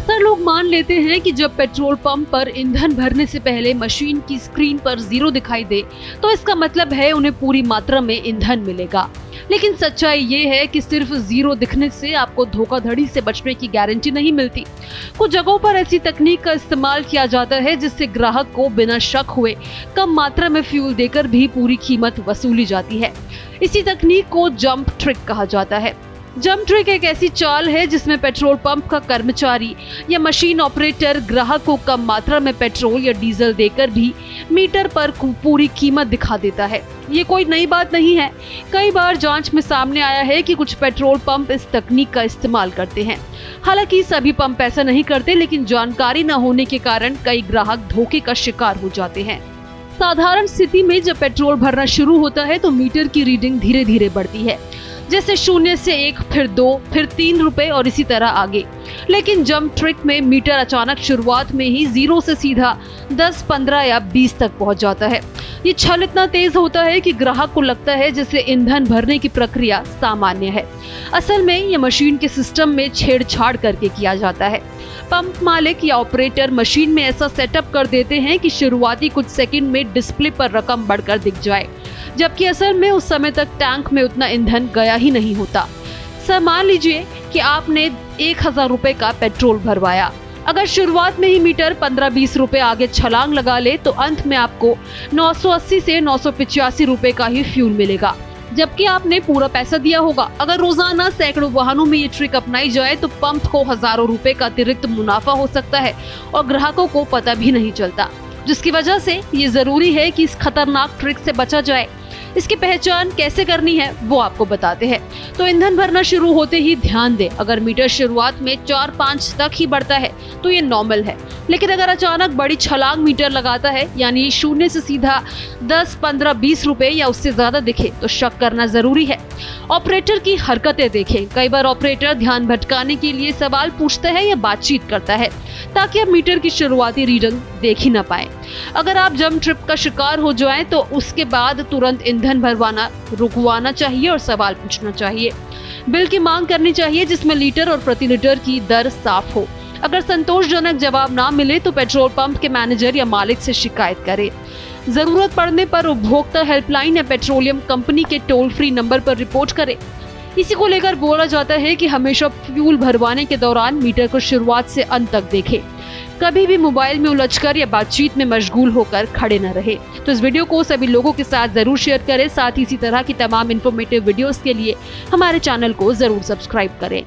अक्सर लोग मान लेते हैं कि जब पेट्रोल पंप पर ईंधन भरने से पहले मशीन की स्क्रीन पर 0 दिखाई दे तो इसका मतलब है उन्हें पूरी मात्रा में ईंधन मिलेगा। लेकिन सच्चाई ये है कि सिर्फ 0 दिखने से आपको धोखाधड़ी से बचने की गारंटी नहीं मिलती। कुछ जगहों पर ऐसी तकनीक का इस्तेमाल किया जाता है जिससे ग्राहक को बिना शक हुए कम मात्रा में फ्यूल देकर भी पूरी कीमत वसूली जाती है। इसी तकनीक को जंप ट्रिक कहा जाता है। जंप ट्रिक एक ऐसी चाल है जिसमें पेट्रोल पंप का कर्मचारी या मशीन ऑपरेटर ग्राहक को कम मात्रा में पेट्रोल या डीजल देकर भी मीटर पर पूरी कीमत दिखा देता है। ये कोई नई बात नहीं है। कई बार जांच में सामने आया है कि कुछ पेट्रोल पंप इस तकनीक का इस्तेमाल करते हैं। हालांकि सभी पंप ऐसा नहीं करते, लेकिन जानकारी न होने के कारण कई ग्राहक धोखे का शिकार हो जाते हैं। साधारण स्थिति में जब पेट्रोल भरना शुरू होता है तो मीटर की रीडिंग धीरे धीरे बढ़ती है, जैसे 0 से 1, फिर 2, फिर 3 रुपए और इसी तरह आगे। लेकिन जंप ट्रिक में मीटर अचानक शुरुआत में ही 0 से सीधा 10, 15 या 20 तक पहुंच जाता है। ये छल इतना तेज होता है कि ग्राहक को लगता है जैसे ईंधन भरने की प्रक्रिया सामान्य है। असल में ये मशीन के सिस्टम में छेड़छाड़ करके किया जाता है। पंप मालिक या ऑपरेटर मशीन में ऐसा सेटअप कर देते हैं कि शुरुआती कुछ सेकंड में डिस्प्ले पर रकम बढ़कर दिख जाए, जबकि असल में उस समय तक टैंक में उतना ईंधन गया ही नहीं होता। सर, मान लीजिए कि आपने 1000 रुपए का पेट्रोल भरवाया। अगर शुरुआत में ही मीटर 15-20 रुपए आगे छलांग लगा ले तो अंत में आपको 980 से 985 रुपए का ही फ्यूल मिलेगा, जबकि आपने पूरा पैसा दिया होगा। अगर रोजाना सैकड़ों वाहनों में ये ट्रिक अपनाई जाए तो पंप को हजारों रुपए का अतिरिक्त मुनाफा हो सकता है और ग्राहकों को पता भी नहीं चलता, जिसकी वजह से ये जरूरी है कि इस खतरनाक ट्रिक से बचा जाए। इसकी पहचान कैसे करनी है वो आपको बताते हैं। तो ईंधन भरना शुरू होते ही ध्यान दें, अगर मीटर शुरुआत में 4-5 तक ही बढ़ता है तो ये नॉर्मल है। लेकिन अगर अचानक बड़ी छलांग मीटर लगाता है, यानी 0 से सीधा 10, 15, 20 रुपए या उससे ज्यादा दिखे तो शक करना जरूरी है। ऑपरेटर की हरकतें देखें। कई बार ऑपरेटर ध्यान भटकाने के लिए सवाल पूछता है या बातचीत करता है ताकि आप मीटर की शुरुआती रीडिंग देख ही न पाए। अगर आप जंप ट्रिप का शिकार हो जाएं तो उसके बाद तुरंत ईंधन भरवाना रुकवाना चाहिए और सवाल पूछना चाहिए। बिल की मांग करनी चाहिए जिसमें लीटर और प्रति लीटर की दर साफ हो। अगर संतोषजनक जवाब ना मिले तो पेट्रोल पंप के मैनेजर या मालिक से शिकायत करें। जरूरत पड़ने पर उपभोक्ता हेल्पलाइन या पेट्रोलियम कंपनी के टोल फ्री नंबर पर रिपोर्ट करें। इसी को लेकर बोला जाता है कि हमेशा फ्यूल भरवाने के दौरान मीटर को शुरुआत से अंत तक देखें। कभी भी मोबाइल में उलझकर या बातचीत में मशगूल होकर खड़े न रहे। तो इस वीडियो को सभी लोगों के साथ जरूर शेयर करें। साथ ही इसी तरह की तमाम इन्फॉर्मेटिव वीडियोस के लिए हमारे चैनल को जरूर सब्सक्राइब करें।